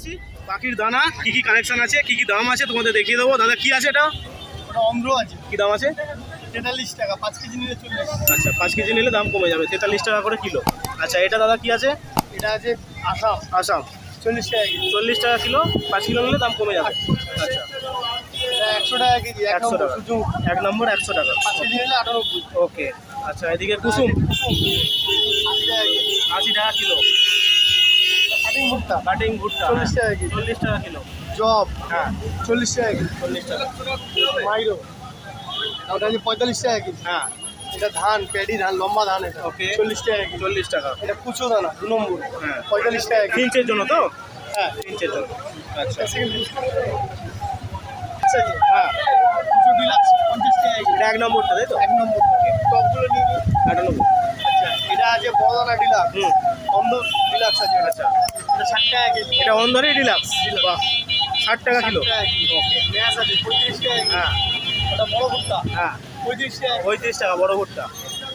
এসেছি পাখির দানা কি কি কালেকশন আছে, কি কি দাম আছে তোমাদের দেখিয়ে দেবো। দাদা কি আছে এটা? অন্ধ্র আছে। কি দাম আছে? 43 টাকা, 5 কেজি নিলে 40। আচ্ছা 5 কেজি নিলে দাম কমে যাবে, 43 টাকা করে কিলো। আচ্ছা এটা দাদা কি আছে? এটা আছে আসাম। আসাম 40 টাকা কেজি। 40 টাকা কিলো, 5 কিলো নিলে দাম কমে যাবে। আচ্ছা এটা 100 টাকা কেজি। 100 টাকা, এক নম্বর 100 টাকা। 5 কেজি নিলে 98। ওকে। আচ্ছা এদিকে কুসুম 80 টাকা কিলো। কাটিং ভুট্টা, কাটিং ভুট্টা 40 টাকা কেজি। 40 টাকা কিলো। জব হ্যাঁ 40 টাকা কেজি। 40 টাকা। মাইরো ওটা আছে 45 টাকা কেজি। হ্যাঁ এটা ধান, প্যাডি ধান, লম্বা ধান। এটা ওকে 40 টাকা কেজি। 40 টাকা। এটা কুচো দানা 2 নম্বর। হ্যাঁ 45 টাকা কেজি। ইঞ্চের জন্য তো? হ্যাঁ ইঞ্চের জন্য। আচ্ছা আচ্ছা হ্যাঁ কুচো ডিলাক্স 50 টাকা কেজি। এটা 1 নম্বরটা তাই তো? 1 নম্বর। টপগুলো নিয়ে নিন। 98। আচ্ছা এটা আছে বড়দানা ডিলাক্স। হুম অন্ধ ডিলাক্স আছে। আচ্ছা এটা 60 টাকা কেজি। এটা অন্ধরে ডিলাক্স। বাহ 60 টাকা কিলো। 60 টাকা কেজি। ওকে ম্যাস আছে 35 টাকা কেজি। হ্যাঁ এটা বড় ভুট্টা হ্যাঁ 35 টাকা কেজি। 35 টাকা বড় ভুট্টা।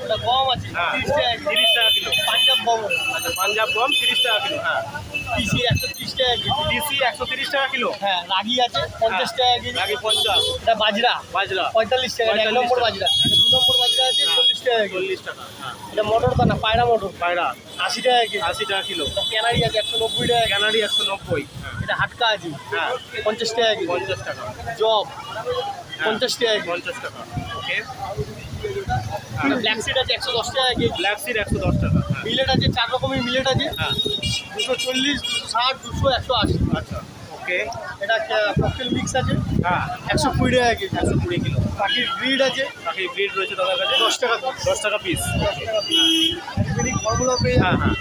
এটা গম আছে হ্যাঁ 30 টাকা কেজি। 30 টাকা কিলো। পাঞ্জাব গম। আচ্ছা পাঞ্জাব গম 30 টাকা কিলো। হ্যাঁ পিসি 130 টাকা কেজি। ডিসি 130 টাকা কিলো। হ্যাঁ রাগি আছে 50 টাকা কেজি। আগে 50। এটা বাজরা বাজরা 45 টাকা। 1 নম্বর 45 বাজরা। 2 নম্বর বাজরা আছে 40 টাকা কেজি। 40 টাকা। হ্যাঁ এটা মটর দানা পায়রা মটর পায়রা 80 টাকা কেজি। 80 টাকা কিলো। এটা ক্যানারি আছে 190 টাকা কেজি। ক্যানারি 190। হ্যাঁ এটা হাটকা আছে হ্যাঁ 50 টাকা কেজি। 50 টাকা। জব হ্যাঁ, 50 টাকা কেজি। 50 টাকা। ওকে। এটা ব্ল্যাক সিড আছে 110 টাকা কেজি। ব্ল্যাক সিড 110 টাকা। হ্যাঁ মিলেট আছে 4 রকমের মিলেট আছে। হ্যাঁ 240, 260, 200, 180। আচ্ছা ওকে। এটা ককটেল মিক্স আছে হ্যাঁ 120 টাকা কেজি। 120 কিলো। পাখির ব্রিড আছে পাখির ব্রিড রয়েছে দাদার কাছে 10 টাকা। 10 টাকা পিস। আয়ুর্বেদিক ফর্মুলা পেয়ে হ্যাঁ যাবেন। হ্যাঁ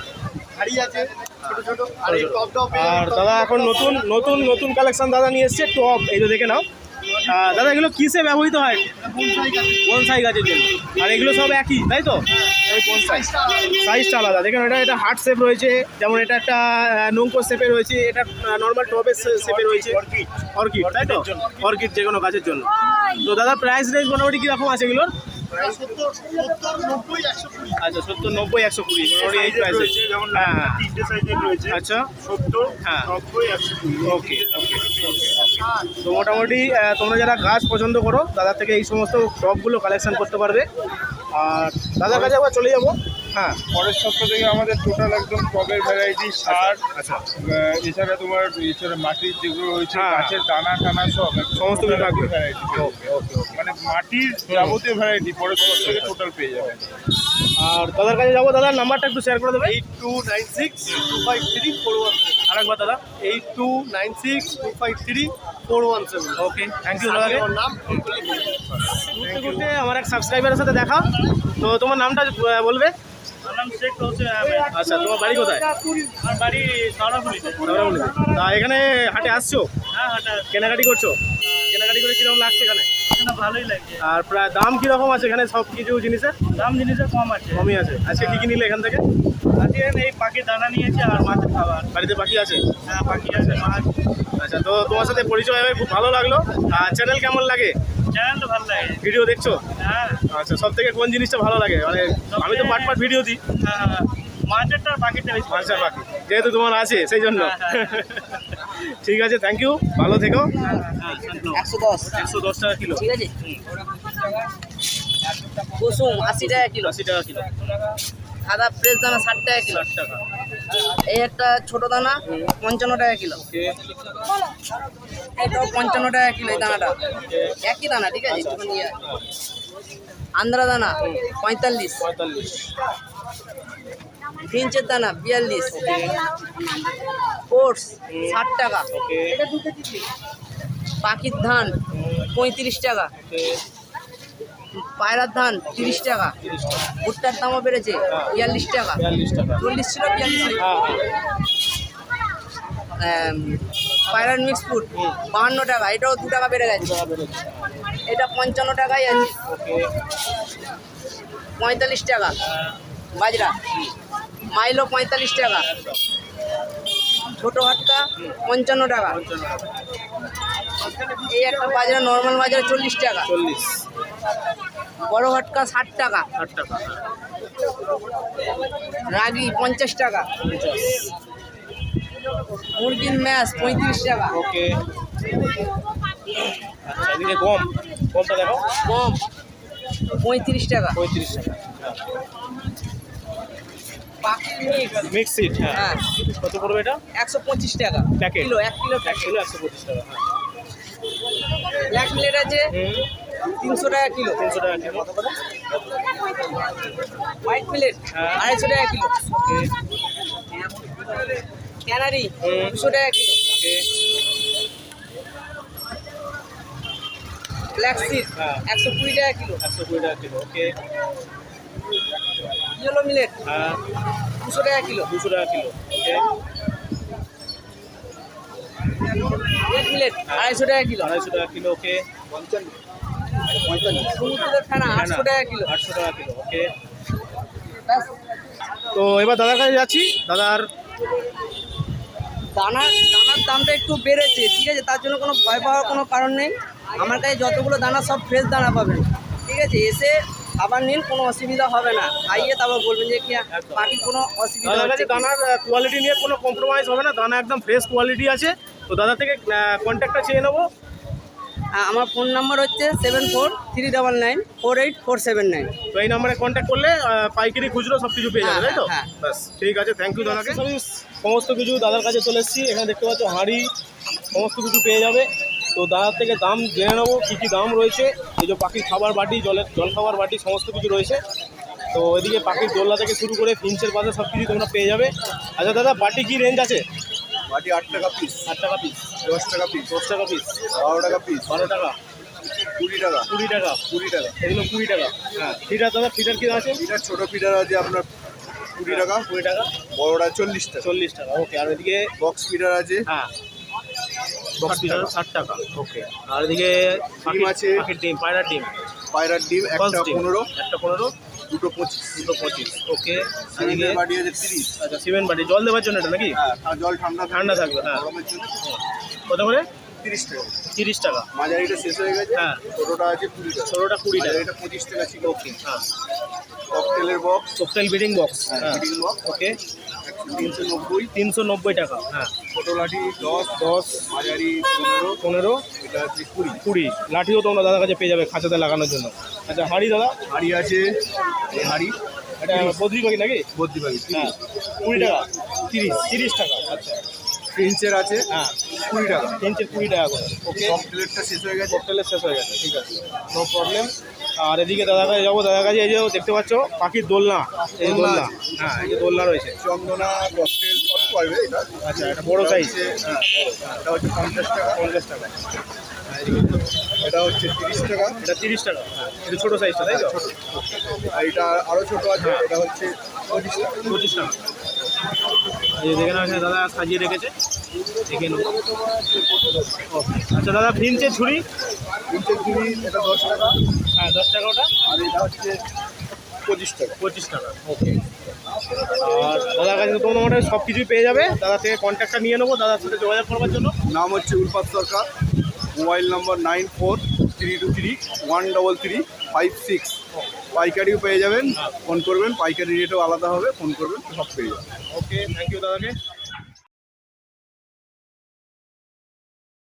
হাড়ি আছে ছোট ছোট। আর এই টপটাও পেয়ে আর যাবেন। দাদা এখন নতুন নতুন নতুন কালেকশন দাদা নিয়ে এসছে টপ, এই যে দেখে নাও। দাদা এগুলো কিসে ব্যবহৃত হয়? বনসাই গাছের জন্য। আর এগুলো সব একই তাই তো? এই বনসাই সাইজটা আলাদা দেখেন। এটা হার্ট শেপ রয়েছে, যেমন এটা একটা নৌকো শেপে রয়েছে, এটা নর্মাল টবের শেপে রয়েছে। অর্কিড তাই তো? অর্কিড যে কোনো গাছের জন্য। তো দাদা প্রাইস রেঞ্জ মোটামুটি কীরকম আছে এগুলোর? 70, 90, 120। আচ্ছা 70, 90, 120 মোটামুটি এই প্রাইস রয়েছে। হ্যাঁ হ্যাঁ আচ্ছা 70, হ্যাঁ 90, 120। ওকে ওকে। তো মোটামুটি তোমরা যারা গাছ পছন্দ করো দাদার থেকে এই সমস্ত টবগুলো কালেকশন করতে পারবে। আর দাদার কাছে আবার চলে যাবো। হ্যাঁ পরের সপ্তাহ থেকে আমাদের টোটাল একদম টবের ভ্যারাইটি, সার, আচ্ছা এছাড়া তোমার এছাড়া মাটির যেগুলো রয়েছে, হ্যাঁ। গাছের দানা টানা সব সমস্ত কিছু থাকবে। ভ্যারাইটি। ওকে ওকে ওকে। মানে মাটির যাবতীয় ভ্যারাইটি পরের সপ্তাহ থেকে টোটাল পেয়ে যাবেন। আর দাদার কাছে যাবো, দাদার নাম্বারটা একটু শেয়ার করে দেবে। 8296253417। আরেকবার দাদা। 8296253417। ওকে থ্যাংক ইউ দাদাকে। আমার নাম ঘুরতে ঘুরতে আমার এক সাবস্ক্রাইবারের সাথে দেখা। তো তোমার নামটা বলবে? আমার নাম শেখ হোসেন। আচ্ছা তোমার বাড়ি কোথায়? আমার বাড়ি সারাপুরিতে। তা এখানে হাটে আসছো, হ্যাঁ হাটা কেনাকাটি করছো? কেনাকাটি করে কীরকম লাগছে এখানে? ভালোই লাগছে। আর প্রায় দাম কীরকম আছে এখানে সব কিছু জিনিসের? দাম জিনিসের কম আছে। কমই আছে। আজকে কী কী নিলে এখান থেকে? আজকে এই পাখির দানা নিয়েছি আর মাছের খাবার। বাড়িতে পাখি আছে? হ্যাঁ পাখি আছে, মাছ। আচ্ছা তো তোমার সাথে পরিচয় হয়ে খুব ভালো লাগলো। আর চ্যানেল কেমন লাগে? চ্যানেল তো ভালো লাগে। ভিডিও দেখছো? হ্যাঁ আচ্ছা সব থেকে কোন জিনিসটা ভালো লাগে? মানে আমি তো পাট ভিডিও দিই। হ্যাঁ, মাছেরটা পাখিটা বেশি। মাছের পাখি যেহেতু তোমার আছে সেই জন্য। হ্যাঁ, ঠিক আছে থ্যাংক ইউ, ভালো থেকো। 110 110 টাকা কিলো। ঠিক আছে। কুসুম 80 টাকা কিলো। 80 টাকা কিলো। সাদা ফ্রেশ দানা 60 টাকা কিলো। 60 টাকা। এই একটা ছোট দানা 55 টাকা কিলো। ওকে এটাও 55 টাকা কিলো এই দানাটা। একই দানা ঠিক আছে। একটু নিয়ে আন্ধ্রা দানা 45। 45। ফিঞ্চের দানা 42। ওটস 60 টাকা। ওকে পাখির ধান 35 টাকা। পায়রার ধান 30 টাকা। ভুট্টার দামও বেড়েছে 42 টাকা। 42 টাকা। 40 ছিল 42। হ্যাঁ পায়রার মিক্স ফুড 52 টাকা। এটাও 2 টাকা বেড়ে গেছে। টাকা বেড়েছে। এটা 55 টাকাই আছে। ওকে 45 টাকা বাজরা। মাইলো 45 টাকা। ছোট হাটকা 55 টাকা। 55 টাকা। এই একটা বাজরা নর্মাল বাজরা 40 টাকা। 40। বড় হাটকা 60 টাকা। 60 টাকা। রাগি 50 টাকা। 50। মুরগির ম্যাশ 35 টাকা। ওকে। আচ্ছা এদিকে গমটা দেখো। গম 35 টাকা। 35 টাকা। পাখির মিক্স সিড, হ্যাঁ। হ্যাঁ কত পড়বে এটা? 125 টাকা প্যাকেট। কিলো, 1 কিলো 1 কিলো 125 টাকা। হ্যাঁ। ব্ল্যাক মিলেট আছে 300 টাকা কিলো। 300 টাকা কিলো। হোয়াইট মিলেট হ্যাঁ। 250 টাকা কিলো। ওকে। ক্যানারি 200 টাকা কিলো। ওকে। ব্ল্যাক সিড হ্যাঁ। 120 টাকা কিলো। 120 টাকা কিলো। ওকে। ইয়েলো মিলেট হ্যাঁ। 200 টাকা কিলো। 200 টাকা কিলো। ওকে। রেড মিলেট 250 টাকা কিলো। 250 টাকা কিলো। ওকে। সমুদ্রের ফেনা 800 টাকা কিলো। 800 টাকা কিলো। ওকে। ব্যাস। তো এবার দাদার কাছে যাচ্ছি। দাদার দানার দামটা একটু বেড়েছে, ঠিক আছে, তার জন্য কোনো ভয় পাওয়ার কোনো কারণ নেই। আমার কাছে যতগুলো দানা সব ফ্রেশ দানা পাবেন, ঠিক আছে। এসে খাবার নিন, কোনো অসুবিধা হবে না। খাইয়ে তারপর বলবেন যে কি বাকি কোনো অসুবিধা দাদার কাছে হচ্ছে কি? দানার কোয়ালিটি নিয়ে কোনো কম্প্রোমাইজ হবে না। দানা একদম ফ্রেশ কোয়ালিটি আছে। তো দাদা থেকে কন্ট্যাক্টটা চেয়ে নেবো। আমার ফোন নাম্বার হচ্ছে 7439948479। তো এই নাম্বারে কন্ট্যাক্ট করলে পাইকারি খুচরো সব কিছু পেয়ে যাবে, তাই তো? হ্যাঁ। ব্যাস ঠিক আছে, থ্যাংক ইউ দাদাকে। সমস্ত কিছু দাদার কাছে চলে এসেছি। এখানে দেখতে পাচ্ছ হাঁড়ি, সমস্ত কিছু পেয়ে যাবে। তো দাদার থেকে দাম জেনে নেবো কী কী দাম রয়েছে। এই যে পাখির খাবার বাটি, জল খাবার বাটি সমস্ত কিছু রয়েছে। তো এদিকে পাখির দোলনা থেকে শুরু করে ফিঞ্চের পাশে সব কিছু তোমরা পেয়ে যাবে। আচ্ছা দাদা, বাটি কি রেঞ্জ আছে? বাটি 8 টাকা পিস, 8 টাকা পিস, 10 টাকা পিস, 10 টাকা পিস, 12 টাকা পিস, 12 টাকা, 20 টাকা, 20 টাকা, 20 টাকা। এগুলো 20 টাকা। হ্যাঁ, ফিটার দাদা, ফিটার কি আছে? ফিটার ছোট ফিটার আছে আপনার 20 টাকা, 20 টাকা, বড়টা 40 টাকা। 40 টাকা। ওকে। আর এদিকে বক্স ফিটার আছে, হ্যাঁ, বক্স ফিটার ফিটার 60 টাকা। ওকে। আর এদিকে ডিম আছে, পাখির ডিম, পায়রার ডিম, পায়রার ডিম একটা False ডিম। 15, একটা 15, দুটো 25। দুটো 25। ওকে। এদিকে সিমেন্টের বাটি আছে 30। আচ্ছা, সিমেন্ট বাটি জল দেওয়ার জন্য এটা নাকি? হ্যাঁ, আর জল ঠান্ডা ঠান্ডা থাকবে, হ্যাঁ। গরমের জন্য কত করে? 30 টাকা। 30 টাকা। মাঝারিটা শেষ হয়ে গেছে, হ্যাঁ। ছোটটা আছে 20 টাকা, ছোটোটা 20 টাকা। এটা 25 টাকা ছিল। ওকে। হ্যাঁ, ককটেলের বক্স, কোকটেল বিডিং বক্স। হ্যাঁ, ফিডিং বক্স ওকে। 390, 390 টাকা। হ্যাঁ, ছোট লাঠি 10, 10, মাঝারি 15, 15, এটা আছে 20। 20। লাঠিও তোমরা দাদার কাছে পেয়ে যাবে খাঁচাতে লাগানোর জন্য। আচ্ছা, হাঁড়ি দাদা, হাঁড়ি আছে, এই হাঁড়ি এটা বদ্রি পাখি নাকি? বদ্রি পাখি হ্যাঁ, 20 টাকা, 30 টাকা। আচ্ছা, ফ্রেঞ্চের আছে হ্যাঁ, 20 টাকা। 20 টাকা করে। ওকে। সব প্লেটটা শেষ হয়ে গেছে। ককটেলের শেষ হয়ে গেছে, ঠিক আছে, নো প্রবলেম। আর এদিকে দাদার কাছে যাবো। দাদার কাছে এই যে দেখতে পাচ্ছ পাখির দোলনা, এই যে দোলনা, হ্যাঁ, এই যে দোলনা রয়েছে। চন্দনা ককটেল সব পাবে এটা। আচ্ছা, এটা বড় সাইজ, হ্যাঁ, এটা হচ্ছে 50 টাকা। 50 টাকা। এটা হচ্ছে 30 টাকা। এটা 30 টাকা। হ্যাঁ, এটা ছোটো সাইজটা, তাই তো? আর এটা আরো ছোট আছে, এটা হচ্ছে 25 টাকা। 25 টাকা। এই যে দেখে নাও, এখানে দাদা সাজিয়ে রেখেছে, দেখে নেবো। ওকে। আচ্ছা দাদা, ফিঞ্চের ঝুড়ি? ফ্রেঞ্চের ঝুড়ি এটা 10 টাকা। হ্যাঁ, 10 টাকা ওটা। আর এটা হচ্ছে 25 টাকা। 25 টাকা। ওকে। আর দাদার কাছে তো তোমরা সব কিছুই পেয়ে যাবে। দাদা থেকে কন্ট্যাক্টটা নিয়ে নেবো দাদার সাথে যোগাযোগ করবার জন্য। নাম হচ্ছে উল্পাত সরকার, মোবাইল নম্বর 9432313356। পাইকারিও পেয়ে যাবেন, ফোন করবেন, পাইকারি রেটও আলাদা হবে, ফোন করবেন, সব পেয়ে যাবেন। ওকে, থ্যাংক ইউ দাদাকে।